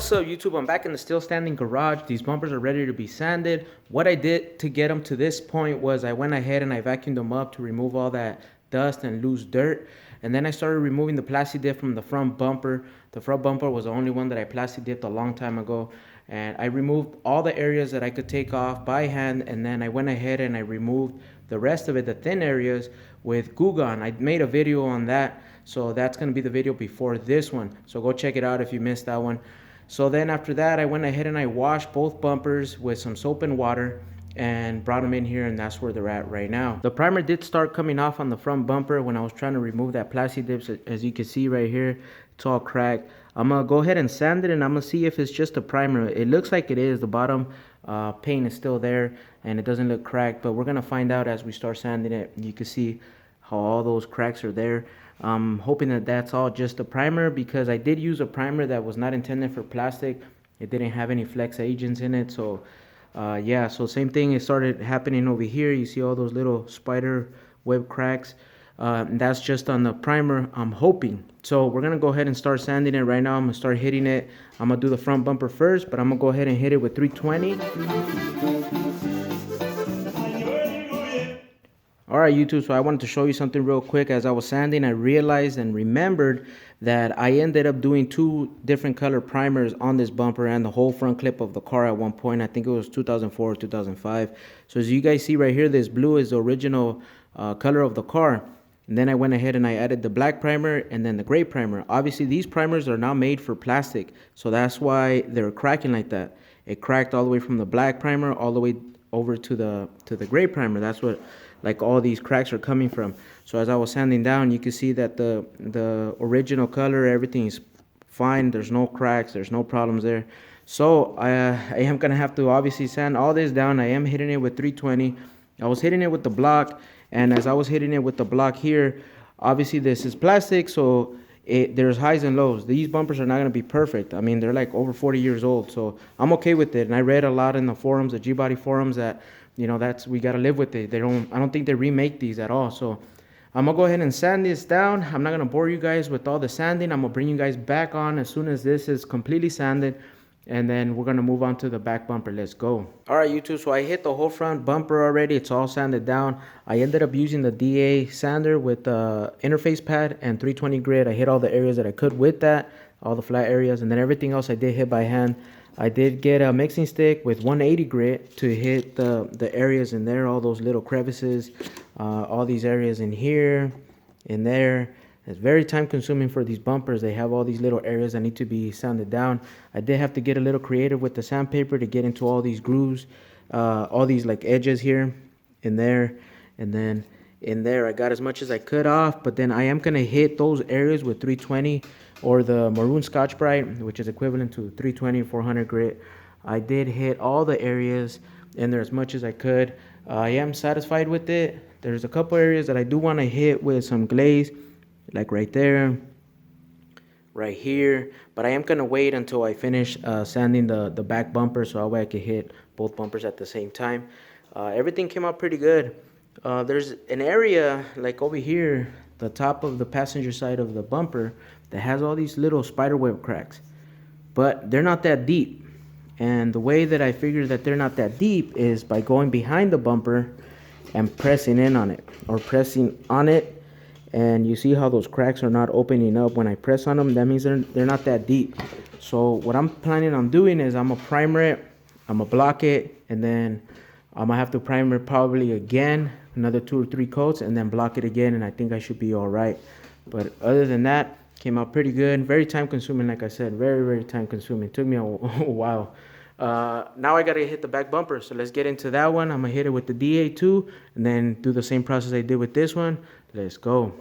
What's up, YouTube? I'm back in the still standing garage. These bumpers are ready to be sanded. What I did to get them to this point was I went ahead and I vacuumed them up to remove all that dust and loose dirt. And then I started removing the plastic dip from the front bumper. The front bumper was the only one that I plastic dipped a long time ago. And I removed all the areas that I could take off by hand, and then I went ahead and I removed the rest of it, the thin areas, with Goo Gone. I made a video on that, so that's going to be the video before this one. So go check it out if you missed that one. So then after that, I went ahead and I washed both bumpers with some soap and water and brought them in here, and that's where they're at right now. The primer did start coming off on the front bumper when I was trying to remove that plastic dip. As you can see right here, it's all cracked. I'm gonna go ahead and sand it, and I'm gonna see if it's just a primer. It looks like it is. The bottom paint is still there and it doesn't look cracked, but we're gonna find out as we start sanding it. You can see how all those cracks are there. I'm hoping that that's all just a primer, because I did use a primer that was not intended for plastic. It didn't have any flex agents in it. So yeah, so same thing, it started happening over here. You see all those little spider web cracks. That's just on the primer, I'm hoping. So we're gonna go ahead and start sanding it right now. I'm gonna start hitting it. I'm gonna do the front bumper first, but I'm gonna go ahead and hit it with 320. Alright, YouTube, so I wanted to show you something real quick. As I was sanding, I realized and remembered that I ended up doing two different color primers on this bumper and the whole front clip of the car at one point. I think it was 2004 or 2005. So as you guys see right here, this blue is the original color of the car. And then I went ahead and I added the black primer and then the gray primer. Obviously, these primers are not made for plastic, so that's why they're cracking like that. It cracked all the way from the black primer all the way over to the gray primer. That's what, like, all these cracks are coming from. So as I was sanding down, you can see that the original color, everything is fine. There's no cracks, there's no problems there. So I am gonna have to obviously sand all this down. I am hitting it with 320. I was hitting it with the block, and as I was hitting it with the block here, obviously this is plastic, so there's highs and lows. These bumpers are not going to be perfect. I mean, they're like over 40 years old, so I'm okay with it. And I read a lot in the forums, the G-Body forums, that, you know, we got to live with it. I don't think they remake these at all. So I'm going to go ahead and sand this down. I'm not going to bore you guys with all the sanding. I'm going to bring you guys back on as soon as this is completely sanded, and then we're going to move on to the back bumper. Let's go. All right, YouTube, so I hit the whole front bumper already. It's all sanded down. I ended up using the DA sander with the interface pad and 320 grit. I hit all the areas that I could with that, all the flat areas, and then everything else I did hit by hand. I did get a mixing stick with 180 grit to hit the areas in there, all those little crevices, all these areas in here, in there. It's very time consuming for these bumpers. They have all these little areas that need to be sanded down. I did have to get a little creative with the sandpaper to get into all these grooves, all these like edges here, in there, and then in there. I got as much as I could off, but then I am gonna hit those areas with 320 or the maroon Scotch Brite, which is equivalent to 320 400 grit. I did hit all the areas in there as much as I could. I am satisfied with it. There's a couple areas that I do want to hit with some glaze, like right there, right here, but I am gonna wait until I finish sanding the back bumper, so that way I can hit both bumpers at the same time. Everything came out pretty good. There's an area like over here, the top of the passenger side of the bumper, that has all these little spiderweb cracks, but they're not that deep. And the way that I figured that they're not that deep is by going behind the bumper and pressing in on it, or pressing on it. And you see how those cracks are not opening up when I press on them. That means they're not that deep. So what I'm planning on doing is I'm gonna primer it, I'm gonna block it, and then I'm gonna have to primer it probably again, another 2 or 3 coats, and then block it again, and I think I should be all right. But other than that, came out pretty good. Very time consuming, like I said, very, very time consuming. It took me a while. Now I gotta hit the back bumper, so let's get into that one. I'm gonna hit it with the DA2 and then do the same process I did with this one. Let's go.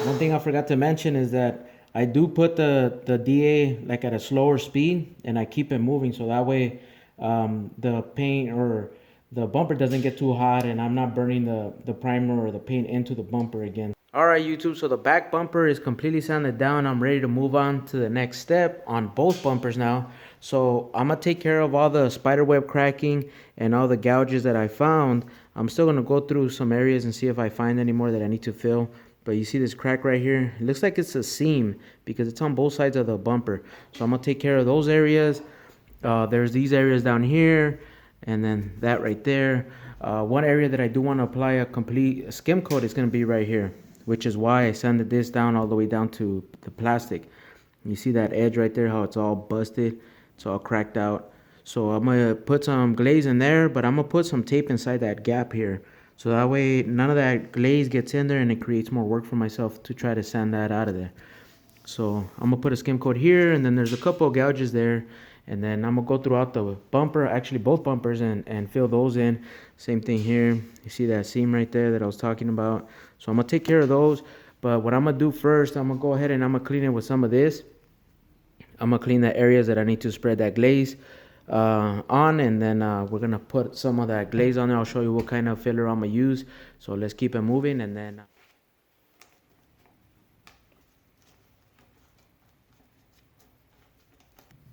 One thing I forgot to mention is that I do put the DA like at a slower speed, and I keep it moving, so that way the paint or the bumper doesn't get too hot and I'm not burning the primer or the paint into the bumper again. Alright, YouTube, so the back bumper is completely sanded down. I'm ready to move on to the next step on both bumpers now. So I'm gonna take care of all the spider web cracking and all the gouges that I found. I'm still gonna go through some areas and see if I find any more that I need to fill. But you see this crack right here? It looks like it's a seam because it's on both sides of the bumper. So I'm gonna take care of those areas. There's these areas down here, and then that right there. One area that I do want to apply a complete skim coat is going to be right here, which is why I sanded this down all the way down to the plastic. You see that edge right there, how it's all busted, it's all cracked out. So I'm going to put some glaze in there, but I'm going to put some tape inside that gap here. So that way none of that glaze gets in there and it creates more work for myself to try to sand that out of there. So I'm going to put a skim coat here, and then there's a couple of gouges there. And then I'm going to go throughout the bumper, actually both bumpers, and fill those in. Same thing here. You see that seam right there that I was talking about. So I'm going to take care of those. But what I'm going to do first, I'm going to go ahead and I'm going to clean it with some of this. I'm going to clean the areas that I need to spread that glaze on. And then we're going to put some of that glaze on there. I'll show you what kind of filler I'm going to use. So let's keep it moving, and then...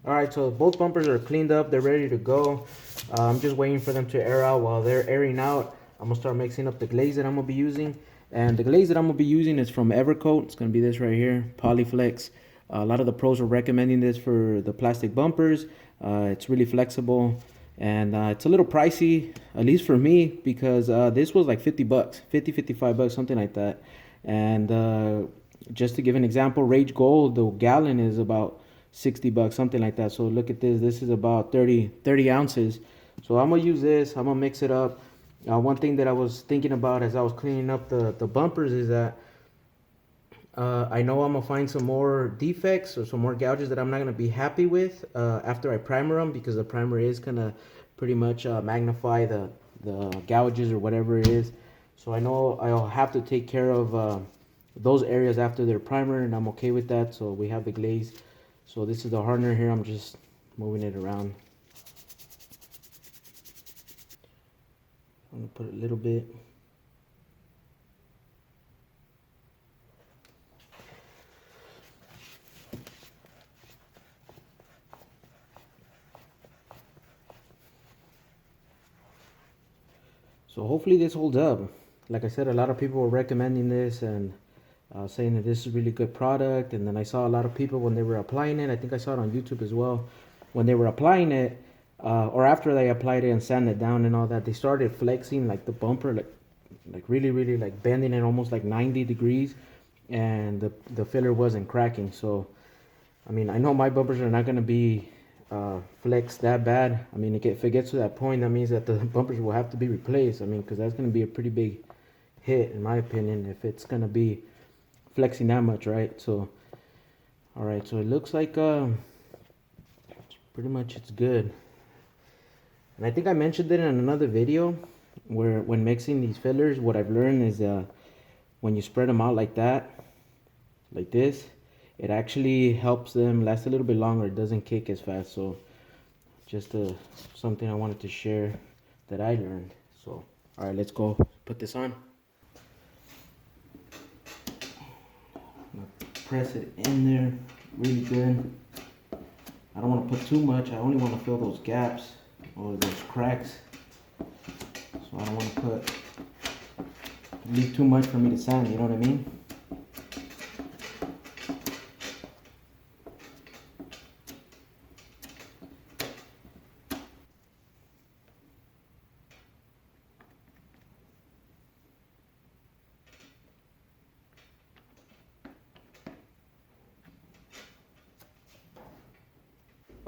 Alright, so both bumpers are cleaned up, they're ready to go. I'm just waiting for them to air out. While they're airing out, I'm going to start mixing up the glaze that I'm going to be using. And the glaze that I'm going to be using is from Evercoat. It's going to be this right here, PolyFlex. A lot of the pros are recommending this for the plastic bumpers. It's really flexible, and it's a little pricey, at least for me, because this was like 50 bucks, 50, 55 bucks, something like that. And just to give an example, Rage Gold, the gallon is about 60 bucks, something like that. So look at this is about 30 ounces. So I'm gonna use this, I'm gonna mix it up. One thing that I was thinking about as I was cleaning up the bumpers is that I know I'm gonna find some more defects or some more gouges that I'm not gonna be happy with after I primer them, because the primer is gonna pretty much magnify the gouges or whatever it is. So I know I'll have to take care of those areas after they're primer, and I'm okay with that. So we have the glaze. So this is the hardener here. I'm just moving it around. I'm gonna put a little bit. So hopefully this holds up. Like I said, a lot of people were recommending this and saying that this is a really good product. And then I saw a lot of people when they were applying it, I think I saw it on YouTube as well, when they were applying it, or after they applied it and sanded it down and all that, they started flexing like the bumper, like really like bending it almost like 90 degrees, and the filler wasn't cracking. So I mean, I know my bumpers are not going to be flexed that bad. I mean, if it gets to that point, that means that the bumpers will have to be replaced. I mean, because that's going to be a pretty big hit, in my opinion, if it's going to be flexing that much, right? So all right, so it looks like pretty much it's good. And I think I mentioned it in another video, where when mixing these fillers, what I've learned is when you spread them out like that, like this, it actually helps them last a little bit longer. It doesn't kick as fast. So just something I wanted to share that I learned. So all right, let's go put this on. Press it in there really good. I don't want to put too much. I only want to fill those gaps or those cracks. So I don't want to leave too much for me to sand, you know what I mean?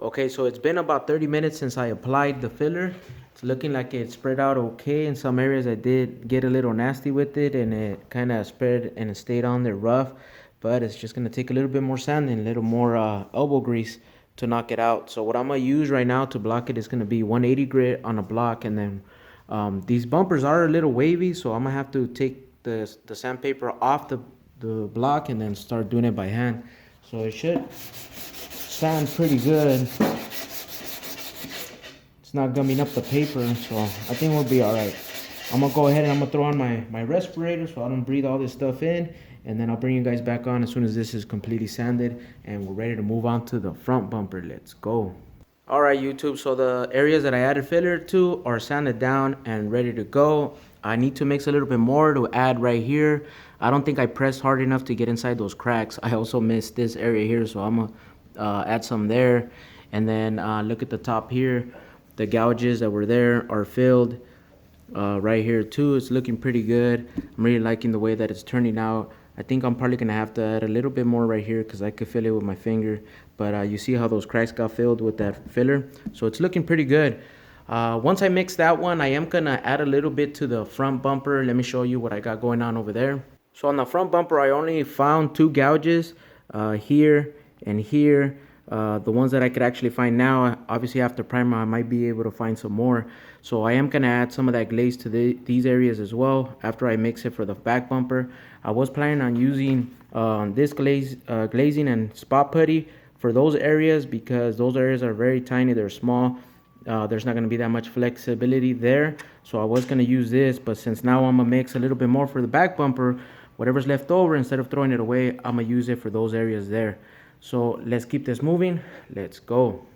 Okay, so it's been about 30 minutes since I applied the filler. It's looking like it spread out okay. In some areas I did get a little nasty with it, and it kind of spread and it stayed on there rough. But it's just going to take a little bit more sanding, a little more elbow grease to knock it out. So what I'm going to use right now to block it is going to be 180 grit on a block. And then these bumpers are a little wavy, so I'm going to have to take the sandpaper off the block and then start doing it by hand. So it should sand pretty good. It's not gumming up the paper, so I think we'll be all right. I'm gonna go ahead and I'm gonna throw on my respirator so I don't breathe all this stuff in, and then I'll bring you guys back on as soon as this is completely sanded and we're ready to move on to the front bumper. Let's go. All right, YouTube, so the areas that I added filler to are sanded down and ready to go. I need to mix a little bit more to add right here. I don't think I pressed hard enough to get inside those cracks. I also missed this area here, so I'm gonna add some there. And then look at the top here. The gouges that were there are filled right here too. It's looking pretty good. I'm really liking the way that it's turning out. I think I'm probably gonna have to add a little bit more right here because I could feel it with my finger. But you see how those cracks got filled with that filler? So it's looking pretty good. Once I mix that one, I am gonna add a little bit to the front bumper. Let me show you what I got going on over there. So on the front bumper, I only found 2 gouges here and here. The ones that I could actually find now, obviously after primer, I might be able to find some more. So I am gonna add some of that glaze to these areas as well after I mix it for the back bumper. I was planning on using this glazing and spot putty for those areas because those areas are very tiny, they're small. There's not going to be that much flexibility there, so I was going to use this, but since now I'm going to mix a little bit more for the back bumper, whatever's left over, instead of throwing it away, I'm going to use it for those areas there. So let's keep this moving. Let's go.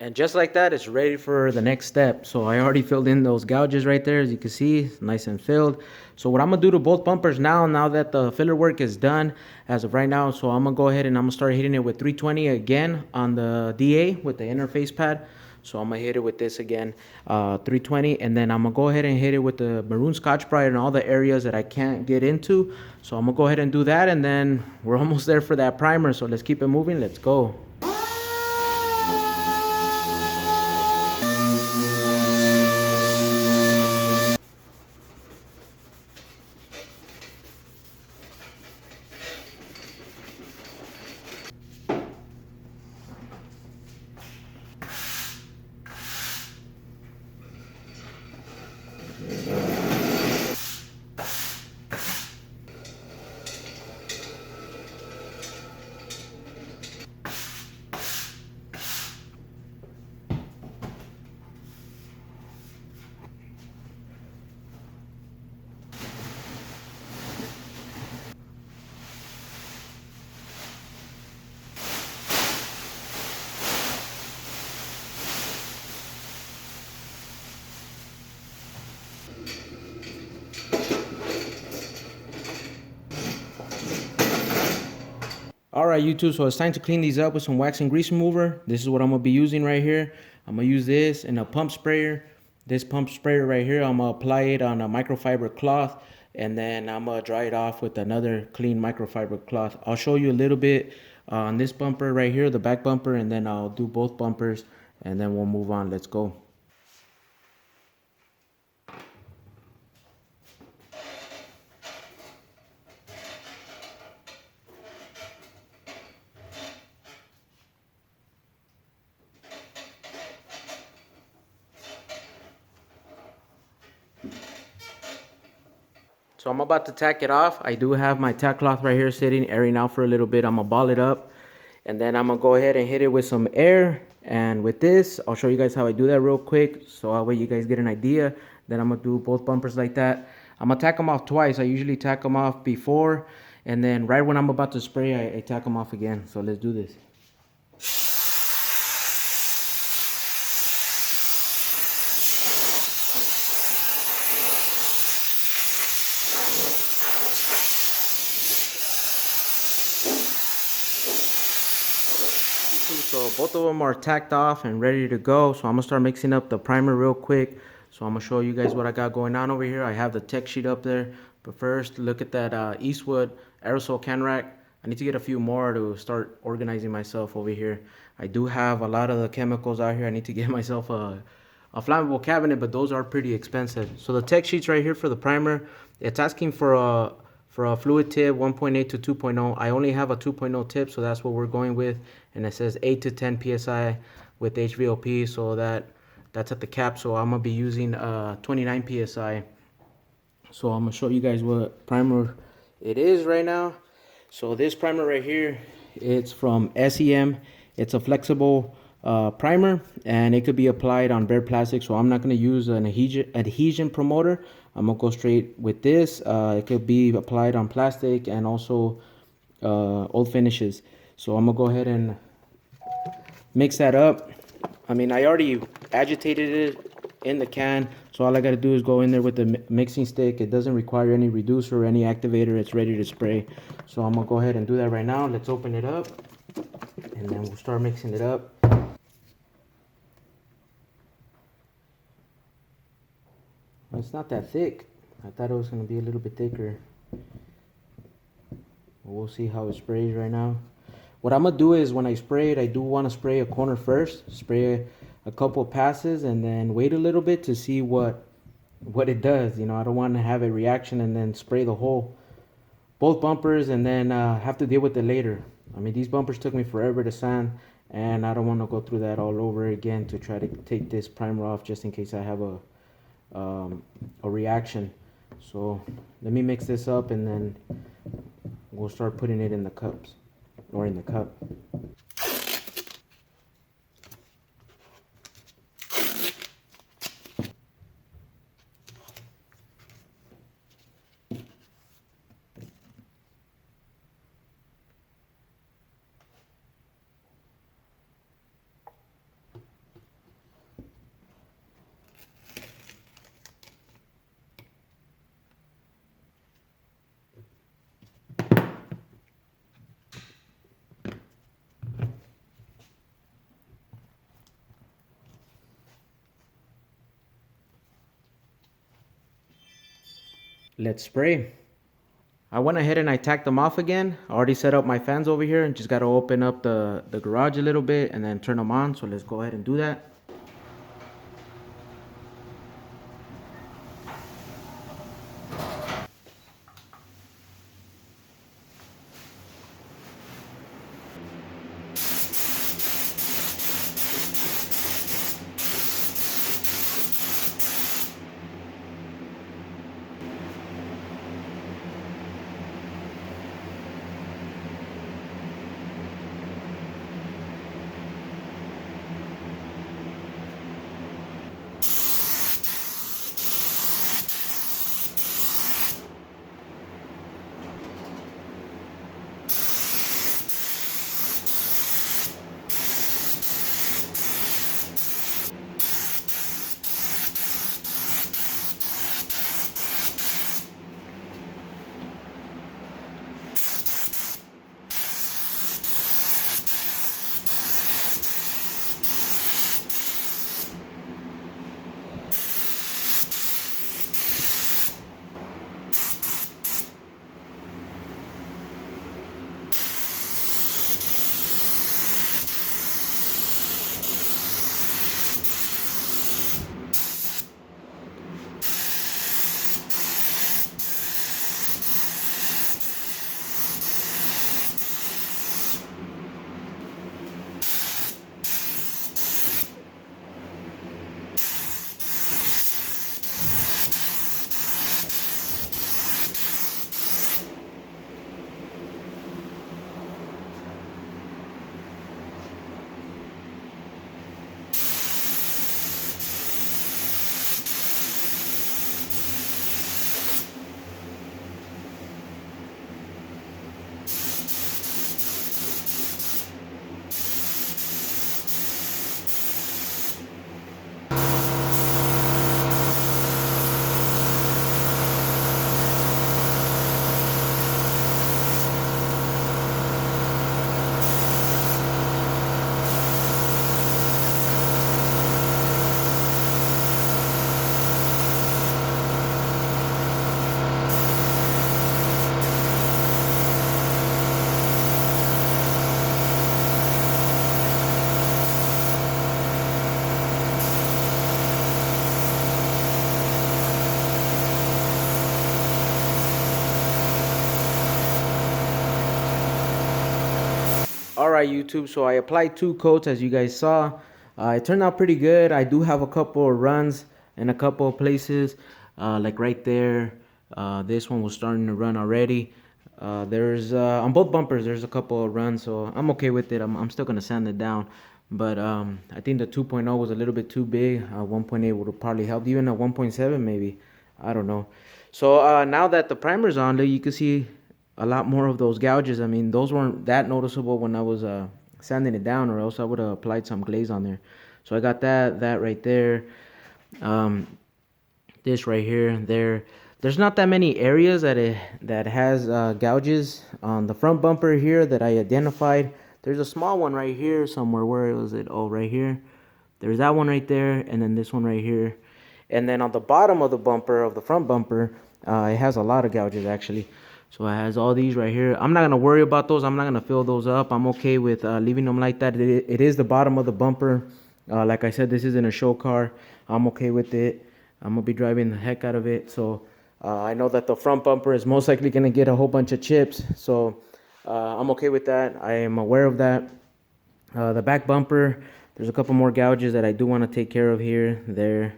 And just like that, it's ready for the next step. So I already filled in those gouges right there, as you can see, nice and filled. So what I'm gonna do to both bumpers now that the filler work is done as of right now, so I'm gonna go ahead and I'm gonna start hitting it with 320 again on the DA with the interface pad. So I'm gonna hit it with this again, 320, and then I'm gonna go ahead and hit it with the maroon Scotch-Brite in all the areas that I can't get into. So I'm gonna go ahead and do that, and then we're almost there for that primer. So let's keep it moving, let's go. Alright YouTube, so it's time to clean these up with some wax and grease remover. This is what I'm going to be using right here. I'm going to use this in a pump sprayer. This pump sprayer right here, I'm going to apply it on a microfiber cloth. And then I'm going to dry it off with another clean microfiber cloth. I'll show you a little bit on this bumper right here, the back bumper. And then I'll do both bumpers. And then we'll move on. Let's go. So I'm about to tack it off. I do have my tack cloth right here sitting, airing out for a little bit. I'm gonna ball it up, and then I'm gonna go ahead and hit it with some air. And with this, I'll show you guys how I do that real quick, so that way you guys get an idea. Then I'm gonna do both bumpers like that. I'm gonna tack them off twice. I usually tack them off before, and then right when I'm about to spray, I tack them off again. So let's do this. So both of them are tacked off and ready to go. So I'm gonna start mixing up the primer real quick. So I'm gonna show you guys what I got going on over here. I have the tech sheet up there, but first look at that Eastwood aerosol can rack. I need to get a few more to start organizing myself over here. I do have a lot of the chemicals out here. I need to get myself a flammable cabinet, but those are pretty expensive. So the tech sheets right here for the primer, it's asking for a fluid tip 1.8 to 2.0. I only have a 2.0 tip, so that's what we're going with. And it says 8 to 10 psi with HVOP, so that's at the cap. So I'm gonna be using 29 psi. So I'm gonna show you guys what primer it is right now. So this primer right here, it's from SEM. It's a flexible primer, and it could be applied on bare plastic. So I'm not gonna use an adhesion promoter. I'm gonna go straight with this. It could be applied on plastic and also old finishes. So I'm gonna go ahead and mix that up. I mean, I already agitated it in the can, so all I gotta do is go in there with the mixing stick. It doesn't require any reducer or any activator. It's ready to spray. So I'm gonna go ahead and do that right now. Let's open it up, and then we'll start mixing it up. It's not that thick. I thought it was gonna be a little bit thicker. We'll see how it sprays right now. What I'm gonna do is when I spray it, I do want to spray a corner first, spray a couple passes, and then wait a little bit to see what it does. You know, I don't want to have a reaction and then spray the whole both bumpers and then have to deal with it later. I mean, these bumpers took me forever to sand, and I don't want to go through that all over again to try to take this primer off just in case I have a reaction. So let me mix this up and then we'll start putting it in the cups or in the cup. Let's spray. I went ahead and I tacked them off again. I already set up my fans over here and just got to open up the garage a little bit and then turn them on. So let's go ahead and do that. Alright YouTube, so I applied 2 coats as you guys saw. It turned out pretty good. I do have a couple of runs in a couple of places, like right there. This one was starting to run already. There's on both bumpers there's a couple of runs, so I'm okay with it. I'm still gonna sand it down, but I think the 2.0 was a little bit too big. 1.8 would have probably helped, even a 1.7 maybe, I don't know. So now that the primer's on there, you can see a lot more of those gouges. I mean, those weren't that noticeable when I was sanding it down, or else I would have applied some glaze on there. So I got that right there. This right here, there's not that many areas that has gouges on the front bumper here that I identified. There's a small one right here somewhere. Where was it? Oh, right here. There's that one right there, and then this one right here. And then on the bottom of the bumper, of the front bumper, it has a lot of gouges actually. So it has all these right here. I'm not gonna worry about those. I'm not gonna fill those up. I'm okay with leaving them like that. It is the bottom of the bumper. Like I said, this isn't a show car. I'm okay with it. I'm gonna be driving the heck out of it. So I know that the front bumper is most likely gonna get a whole bunch of chips. So I'm okay with that. I am aware of that. The back bumper, there's a couple more gouges that I do want to take care of here, there.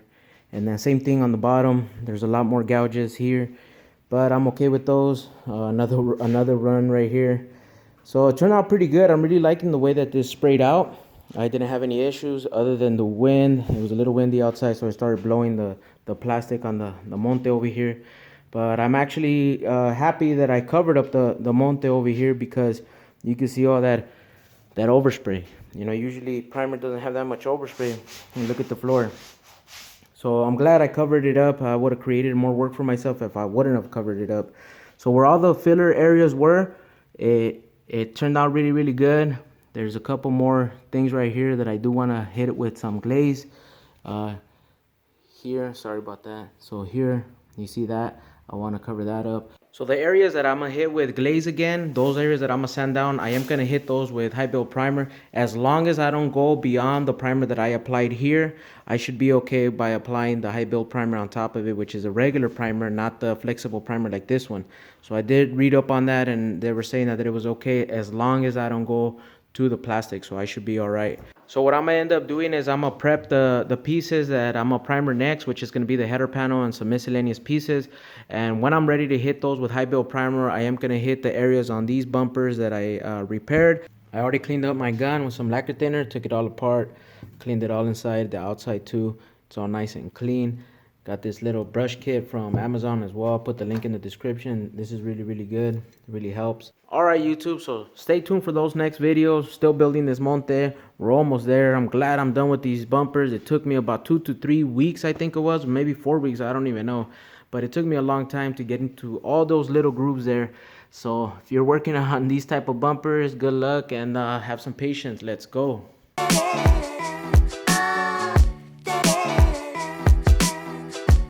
And then same thing on the bottom. There's a lot more gouges here, but I'm okay with those. Another run right here. So it turned out pretty good. I'm really liking the way that this sprayed out. I didn't have any issues other than the wind. It was a little windy outside, so I started blowing the plastic on the Monte over here. But I'm actually happy that I covered up the Monte over here, because you can see all that overspray. You know, usually primer doesn't have that much overspray. And look at the floor. So I'm glad I covered it up. I would have created more work for myself if I wouldn't have covered it up. So where all the filler areas were, it turned out really, really good. There's a couple more things right here that I do want to hit it with some glaze. Here, sorry about that. So here, you see that? I want to cover that up. So the areas that I'm going to hit with glaze again, those areas that I'm going to sand down, I am going to hit those with high build primer. As long as I don't go beyond the primer that I applied here, I should be okay by applying the high build primer on top of it, which is a regular primer, not the flexible primer like this one. So I did read up on that, and they were saying that it was okay as long as I don't go to the plastic, so I should be all right. So what I'm gonna end up doing is I'm gonna prep the pieces that I'm gonna primer next, which is gonna be the header panel and some miscellaneous pieces. And when I'm ready to hit those with high build primer, I am gonna hit the areas on these bumpers that I repaired. I already cleaned up my gun with some lacquer thinner, took it all apart, cleaned it all inside, the outside too. It's all nice and clean. Got this little brush kit from Amazon as well. I'll put the link in the description. This is really, really good. It really helps. Alright YouTube, so stay tuned for those next videos. Still building this Monte. We're almost there. I'm glad I'm done with these bumpers. It took me about 2 to 3 weeks, I think it was. Maybe 4 weeks, I don't even know. But it took me a long time to get into all those little grooves there. So if you're working on these type of bumpers, good luck and have some patience. Let's go.